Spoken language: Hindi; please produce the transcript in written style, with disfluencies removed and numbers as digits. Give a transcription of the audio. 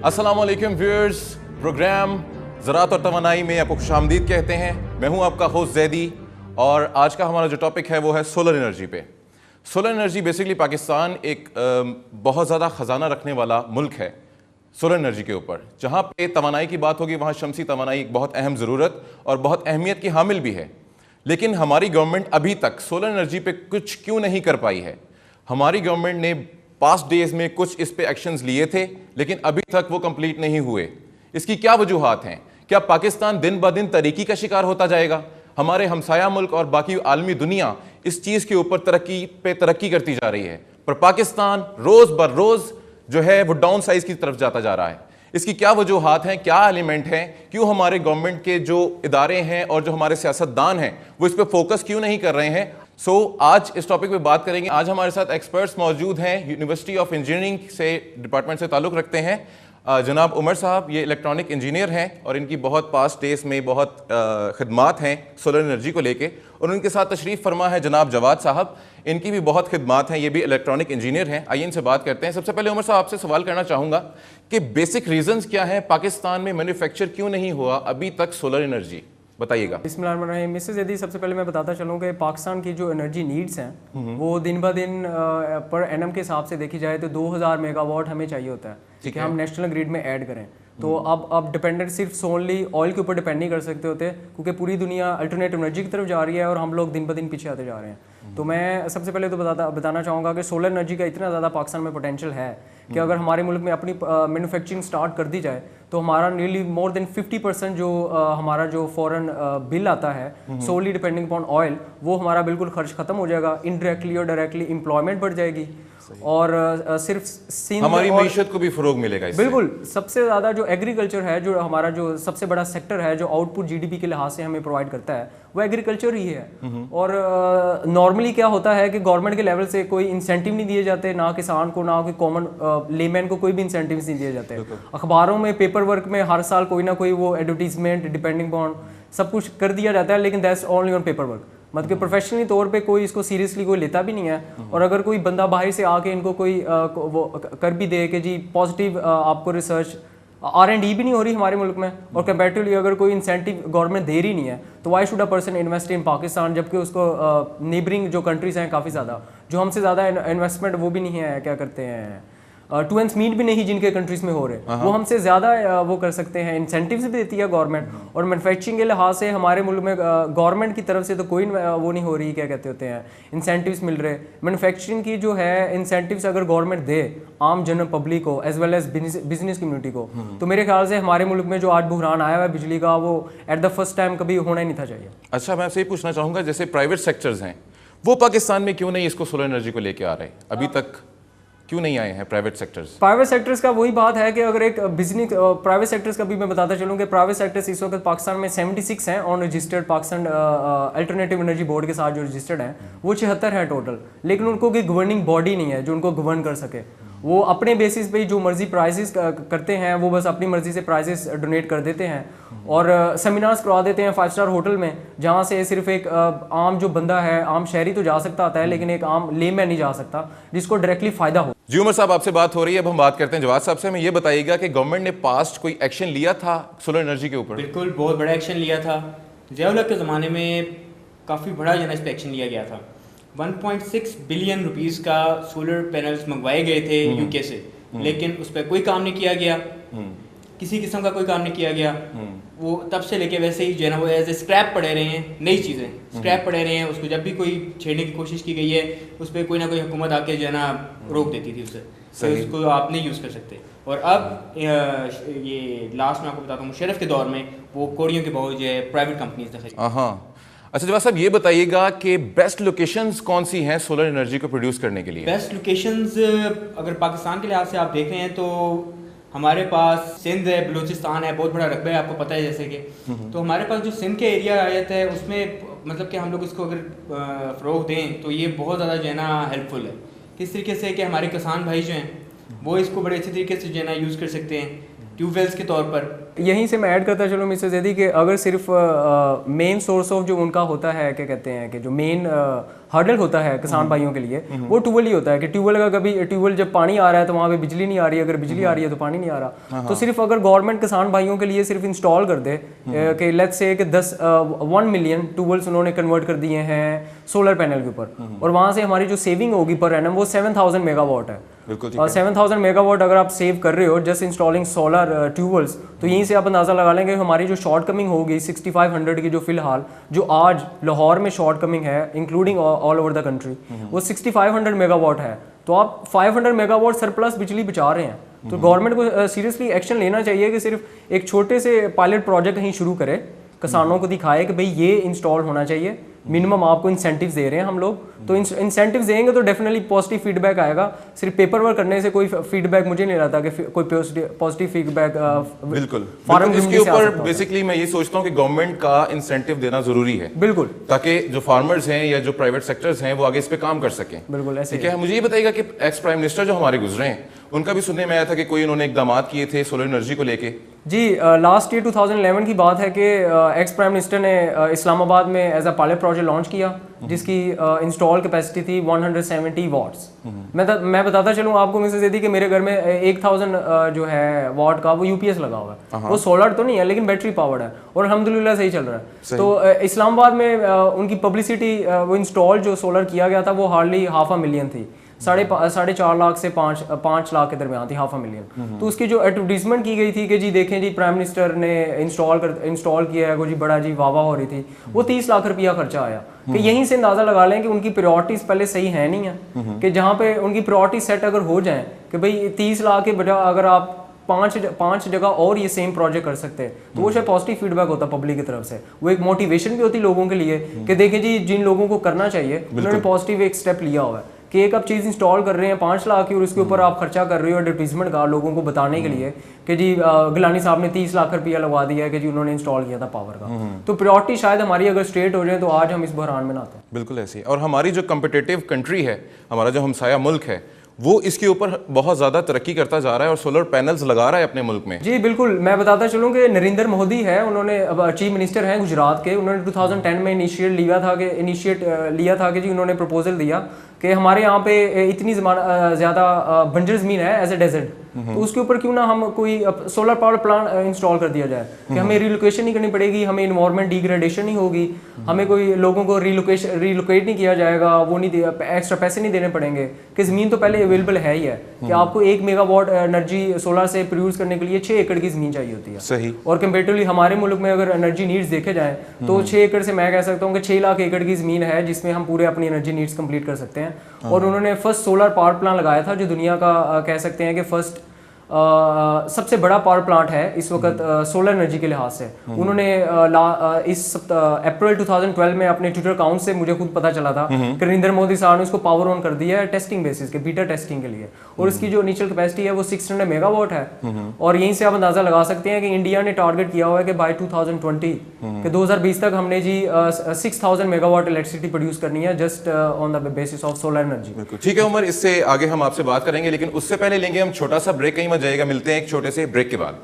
अस्सलाम वालेकुम व्यूअर्स, प्रोग्राम ज़राअत और तवानाई में आपको खुशामदीद कहते हैं। मैं हूं आपका होस्ट जैदी और आज का हमारा जो टॉपिक है वो है सोलर एनर्जी पे। सोलर एनर्जी बेसिकली पाकिस्तान एक बहुत ज़्यादा ख़जाना रखने वाला मुल्क है सोलर एनर्जी के ऊपर। जहाँ पे तवानाई की बात होगी वहाँ शमसी तवानाई एक बहुत अहम ज़रूरत और बहुत अहमियत की हामिल भी है। लेकिन हमारी गवर्नमेंट अभी तक सोलर एनर्जी पे कुछ क्यों नहीं कर पाई है? हमारी गवर्नमेंट ने पास्ट डेज में कुछ इस पे एक्शंस लिए थे लेकिन अभी तक वो कंप्लीट नहीं हुए। इसकी क्या वजूहात हैं? क्या पाकिस्तान दिन ब दिन तरक्की का शिकार होता जाएगा? हमारे हमसाया मुल्क और बाकी आलमी दुनिया इस चीज़ के ऊपर तरक्की करती जा रही है, पर पाकिस्तान रोज़ बर रोज़ जो है वो डाउन साइज की तरफ जाता जा रहा है। इसकी क्या वजूहात हैं, क्या एलिमेंट हैं, क्यों हमारे गवर्नमेंट के जो इदारे हैं और जो हमारे सियासतदान हैं वो इस पर फोकस क्यों नहीं कर रहे हैं? आज इस टॉपिक पे बात करेंगे। आज हमारे साथ एक्सपर्ट्स मौजूद हैं, यूनिवर्सिटी ऑफ इंजीनियरिंग से डिपार्टमेंट से ताल्लुक़ रखते हैं जनाब उमर साहब। ये इलेक्ट्रॉनिक इंजीनियर हैं और इनकी बहुत पास्ट डेज में बहुत खिदमात हैं सोलर एनर्जी को लेके। और उनके साथ तशरीफ़ फरमा है जनाब जवाद साहब, इनकी भी बहुत खिदमात हैं, ये भी इलेक्ट्रॉनिक इंजीनियर हैं। आइए इनसे बात करते हैं। सबसे पहले उमर साहब आपसे सवाल करना चाहूँगा कि बेसिक रीजंस क्या हैं, पाकिस्तान में मैन्युफैक्चर क्यों नहीं हुआ अभी तक सोलर एनर्जी, बताइएगा। बिस्मिल्लाहिर्रहमानिर्रहीम। मिसेस यदि सबसे पहले मैं बताता चलूँ कि पाकिस्तान की जो एनर्जी नीड्स हैं वो दिन ब दिन पर एनम के हिसाब से देखी जाए तो 2000 मेगावाट हमें चाहिए होता है कि हम नेशनल ग्रिड में ऐड करें। तो अब डिपेंडेंट सिर्फ सोनली ऑयल के ऊपर डिपेंड नहीं कर सकते होते, क्योंकि पूरी दुनिया अल्टरनेटिव एनर्जी की तरफ जा रही है और हम लोग दिन ब दिन पीछे आते जा रहे हैं। तो मैं सबसे पहले तो बताना चाहूँगा कि सोलर एनर्जी का इतना ज़्यादा पाकिस्तान में पोटेंशियल है कि अगर हमारे मुल्क में अपनी मैन्युफैक्चरिंग स्टार्ट कर दी जाए तो हमारा नियरली मोर देन 50% जो हमारा जो फॉरेन बिल आता है सोली डिपेंडिंग अपॉन ऑयल, वो हमारा बिल्कुल खर्च खत्म हो जाएगा। इनडायरेक्टली और डायरेक्टली एम्प्लॉयमेंट बढ़ जाएगी और सिर्फ हमारी मईशत को भी फरोग मिलेगा इससे। बिल्कुल। सबसे ज़्यादा जो एग्रीकल्चर है, जो हमारा जो सबसे बड़ा सेक्टर है जो आउटपुट जीडीपी के लिहाज से हमें प्रोवाइड करता है, वो एग्रीकल्चर ही है। और नॉर्मली क्या होता है कि गवर्नमेंट के लेवल से कोई इंसेंटिव नहीं दिए जाते, ना किसान को ना कोई कॉमन लेमैन को कोई भी इंसेंटिव नहीं दिए जाते। अखबारों में पेपर वर्क में हर साल कोई ना कोई वो एडवर्टीजमेंट डिपेंडिंग ऑन सब कुछ कर दिया जाता है, लेकिन that's only on paper work. मतलब कि प्रोफेशनली तौर पे कोई इसको सीरियसली कोई लेता भी नहीं है। और अगर कोई बंदा बाहर से आके इनको कोई वो कर भी दे कि जी पॉजिटिव आपको रिसर्च R&D भी नहीं हो रही हमारे मुल्क में, और कंपैरेटिवली अगर कोई इंसेंटिव गवर्नमेंट दे रही नहीं है, तो why should a person invest in Pakistan, जबकि उसको नेबरिंग जो कंट्रीज़ हैं काफ़ी ज़्यादा जो हमसे ज़्यादा इन्वेस्टमेंट वो भी नहीं है, क्या करते हैं टू एंड मीट भी नहीं जिनके कंट्रीज में हो रहे, वो हमसे ज़्यादा वो कर सकते हैं। इंसेंटिव्स भी देती है गवर्नमेंट। और मैन्युफैक्चरिंग के लिहाज से हमारे मुल्क में गवर्नमेंट की तरफ से तो कोई वो नहीं हो रही, क्या कहते होते हैं, इंसेंटिव्स मिल रहे। मैन्युफैक्चरिंग की जो है इंसेंटिव्स अगर गवर्नमेंट दे आम जनरल पब्लिक को as well as business community को, तो मेरे ख्याल से हमारे मुल्क में जो आज बुहरान आया हुआ है बिजली का, वो एट द फर्स्ट टाइम कभी होना ही नहीं था चाहिए। अच्छा, मैं आपसे ये पूछना चाहूँगा, जैसे प्राइवेट सेक्टर्स हैं वो पाकिस्तान में क्यों नहीं इसको सोलर एनर्जी को लेके आ रहे, अभी तक क्यों नहीं आए हैं प्राइवेट सेक्टर्स? प्राइवेट सेक्टर्स का वही बात है कि अगर एक बिजनेस प्राइवेट सेक्टर्स का भी मैं बताता चलूँ कि प्राइवेट सेक्टर्स इस वक्त पाकिस्तान में 76 हैं on registered. Pakistan alternative energy board के साथ जो रजिस्टर्ड हैं वो 76 है टोटल, लेकिन उनको कोई गवर्निंग बॉडी नहीं है जो उनको गवर्न कर सके। वो अपने बेसिस पे जो मर्जी प्राइसेस करते हैं, वो बस अपनी मर्जी से प्राइसेस डोनेट कर देते हैं और सेमिनार्स करवा देते हैं 5 स्टार होटल में, जहाँ से सिर्फ एक आम जो बंदा है, आम शहरी तो जा सकता आता है, लेकिन एक आम लेमैन नहीं जा सकता जिसको डायरेक्टली फायदा हो। जी उमर साहब, आपसे बात हो रही है, अब हम बात करते हैं जवाद साहब से। हमें ये बताइएगा कि गवर्नमेंट ने पास्ट कोई एक्शन लिया था सोलर एनर्जी के ऊपर? बिल्कुल, बहुत बड़ा एक्शन लिया था। ज़िया-उल हक के ज़माने में काफ़ी बड़ा जो है इस पर एक्शन लिया गया था। 1.6 बिलियन रुपीस का सोलर पैनल्स मंगवाए गए थे यूके से, लेकिन उस पर कोई काम नहीं किया गया, किसी किस्म का कोई काम नहीं किया गया। वो तब से लेके वैसे ही जो है ना वो एज ए स्क्रैप पड़े रहे हैं, नई चीज़ें स्क्रैप पड़े रहे हैं। उसको जब भी कोई छेड़ने की कोशिश की गई है उस पर कोई ना कोई हुकूमत आके जो है ना रोक देती थी उसे, तो उसको आप नहीं यूज़ कर सकते। और अब ये लास्ट में आपको बताता हूँ, मुशर्रफ के दौर में वो कोड़ियों के बहुत जो है प्राइवेट कंपनीज ने खरीदी। अच्छा जवाब साहब, ये बताइएगा कि बेस्ट लोकेशंस कौन सी हैं सोलर एनर्जी को प्रोड्यूस करने के लिए? बेस्ट लोकेशंस अगर पाकिस्तान के लिहाज से आप देख रहे हैं तो हमारे पास सिंध है, बलूचिस्तान है, बहुत बड़ा रकबा है, आपको पता है जैसे कि। तो हमारे पास जो सिंध के एरिया आयत है उसमें मतलब कि हम लोग इसको अगर फ़रोग दें तो ये बहुत ज़्यादा जो है ना हेल्पफुल है। किस तरीके से कि हमारे किसान भाई जो हैं वो इसको बड़े अच्छे तरीके से जो है ना यूज़ कर सकते हैं। ट्यूबवेल्स के तौर पर। यहीं से मैं ऐड करता चलूँ मिस्टर जैदी कि अगर सिर्फ मेन सोर्स ऑफ जो उनका होता है, क्या कहते हैं कि जो मेन हर्डल होता है किसान भाइयों के लिए, वो ट्यूबवेल ही होता है कि ट्यूबवेल का कभी ट्यूबवेल जब पानी आ रहा है तो वहाँ पे बिजली नहीं आ रही है, अगर बिजली आ रही है तो पानी नहीं आ रहा। तो सिर्फ अगर गवर्नमेंट किसान भाइयों के लिए सिर्फ इंस्टॉल कर दे कि लेट्स से कि 1 मिलियन ट्यूबवेल्स उन्होंने कन्वर्ट कर दिए हैं सोलर पैनल के ऊपर, और वहाँ से हमारी जो सेविंग होगी पर एनम वो 7000 मेगावाट है। बिल्कुल 7000 मेगावाट अगर आप सेव कर रहे हो जस्ट इंस्टॉलिंग सोलर ट्यूबवेल्स, तो यहीं से आप अंदाज़ा लगा लेंगे हमारी जो शॉर्ट कमिंग होगी 6500 की, जो फिलहाल जो आज लाहौर में शॉर्ट कमिंग है including all over the country, वो 6500 मेगावाट है। तो आप 500 मेगावाट सरप्लस बिजली बचा रहे हैं। तो गवर्नमेंट को सीरियसली एक्शन लेना चाहिए कि सिर्फ एक छोटे से पायलट प्रोजेक्ट कहीं शुरू करे, किसानों को दिखाए कि भाई ये इंस्टॉल होना चाहिए, मिनिमम आपको इंसेंटिव्स दे रहे हैं हम लोग, तो इंसेंटिव्स देंगे तो डेफिनेटली पॉजिटिव फीडबैक आएगा। सिर्फ पेपर वर्क करने से कोई फीडबैक मुझे नहीं लगता कि कोई पॉजिटिव फीडबैक बिल्कुल इसके ऊपर बेसिकली मैं ये सोचता हूँ कि गवर्नमेंट का इंसेंटिव देना जरूरी है, बिल्कुल, ताकि जो फार्मर्स हैं या जो प्राइवेट सेक्टर्स हैं वो आगे इस पे काम कर सकें। बिल्कुल ऐसे। ठीक है, मुझे ये बताइएगा कि एक्स प्राइम मिनिस्टर जो हमारे गुजरे हैं उनका भी सुनने में आया था कि कोई उन्होंने इकदाम किए थे सोलर एनर्जी को लेके। जी, लास्ट ईयर 2011 की बात है कि एक्स प्राइम मिनिस्टर ने इस्लामाबाद में as a pilot project launch किया जिसकी इंस्टॉल कैपेसिटी थी 170 वाट्स। मैं बताता चलूँ आपको मिसेस जैदी कि मेरे घर में 1000 जो है वाट का वो यूपीएस लगा हुआ है, वो सोलर तो नहीं है लेकिन बैटरी पावर्ड है और अल्हम्दुलिल्लाह सही चल रहा है। तो इस्लामाबाद में उनकी पब्लिसिटी, वो इंस्टॉल जो सोलर किया गया था वो हार्डली 500,000 थी, 4.5 लाख से 5 लाख के दरमियान थी, 500,000। तो उसकी जो एडवर्टीजमेंट की गई थी कि जी देखें जी प्राइम मिनिस्टर ने इंस्टॉल किया है, जी बड़ा जी वाह हो रही थी, वो 30 लाख रुपया खर्चा आया। कि यहीं से अंदाजा लगा लें कि उनकी प्रायोरिटीज पहले सही है नहीं है, कि जहाँ पे उनकी प्रायोरिटी सेट अगर हो जाए कि भाई 30 लाख के बजाय अगर आप पांच जगह और ये सेम प्रोजेक्ट कर सकते हैं, तो वो शायद पॉजिटिव फीडबैक होता पब्लिक की तरफ से, वो एक मोटिवेशन भी होती लोगों के लिए कि देखें जी जिन लोगों को करना चाहिए उन्होंने पॉजिटिव एक स्टेप लिया हुआ है कि एक आप चीज़ इंस्टॉल कर रहे हैं 5 लाख की और उसके ऊपर आप खर्चा कर रहे हो एडवर्टीजमेंट का, लोगों को बताने के लिए कि जी गिलानी साहब ने 30 लाख रुपया लगवा दिया है कि जी उन्होंने इंस्टॉल किया था पावर का। तो प्रायोरिटी शायद हमारी अगर स्ट्रेट हो जाए तो आज हम इस बहरान में ना आते हैं। बिल्कुल ऐसी, और हमारी जो कम्पिटिटिव कंट्री है, हमारा जो हमसाया मुल्क है, वो इसके ऊपर बहुत ज़्यादा तरक्की करता जा रहा है और सोलर पैनल्स लगा रहा है अपने मुल्क में। जी बिल्कुल, मैं बताता चलूँ कि नरेंद्र मोदी है, उन्होंने अब चीफ मिनिस्टर हैं गुजरात के, उन्होंने 2010 में इनिशिएट लिया था कि जी उन्होंने प्रपोजल दिया कि हमारे यहाँ पे इतनी ज़्यादा बंजर ज़मीन है एज ए डेजर्ट, तो उसके ऊपर क्यों ना हम कोई सोलर पावर प्लांट इंस्टॉल कर दिया जाए कि हमें रिलोकेशन नहीं करनी पड़ेगी, हमें इन्वायरमेंट डिग्रेडेशन नहीं होगी, हमें कोई लोगों को रिलोकेट नहीं किया जाएगा, वो नहीं एक्स्ट्रा पैसे नहीं देने पड़ेंगे कि ज़मीन तो पहले अवेलेबल है ही है कि आपको 1 मेगावाट एनर्जी सोलर से प्रोड्यूस करने के लिए 6 एकड़ की ज़मीन चाहिए होती है। सही। और कंपेरेटिवली हमारे मुल्क में अगर एनर्जी नीड्स देखे जाएँ तो 6 एकड़ से मैं कह सकता हूँ कि 6 लाख एकड़ की ज़मीन है जिसमें हम पूरे अपनी एनर्जी नीड्स कंप्लीट कर सकते हैं। और उन्होंने फर्स्ट सोलर पावर प्लांट लगाया था जो दुनिया का कह सकते हैं कि फर्स्ट सबसे बड़ा पावर प्लांट है इस वक्त सोलर एनर्जी के लिहाज से। उन्होंने इस अप्रैल 2012 में अपने ट्विटर अकाउंट से मुझे खुद पता चला था कि नरेंद्र मोदी साहब ने उसको पावर ऑन कर दिया है टेस्टिंग बेसिस के, बीटा टेस्टिंग के लिए, और इसकी जो इनिशियल कैपेसिटी है वो 600 मेगावाट है। और यहीं से आप अंदाजा लगा सकते हैं कि इंडिया ने टारगेट किया हुआ है कि बाय 2020 के 2020 तक हमने जी 6000 मेगावाट इलेक्ट्रिसिटी प्रोड्यूस करनी है just on the basis of solar energy. ठीक है उमर, इससे आगे हम आपसे बात करेंगे, लेकिन उससे पहले लेंगे हम छोटा सा ब्रेक, कहीं मत जाइएगा, मिलते हैं एक छोटे से ब्रेक के बाद।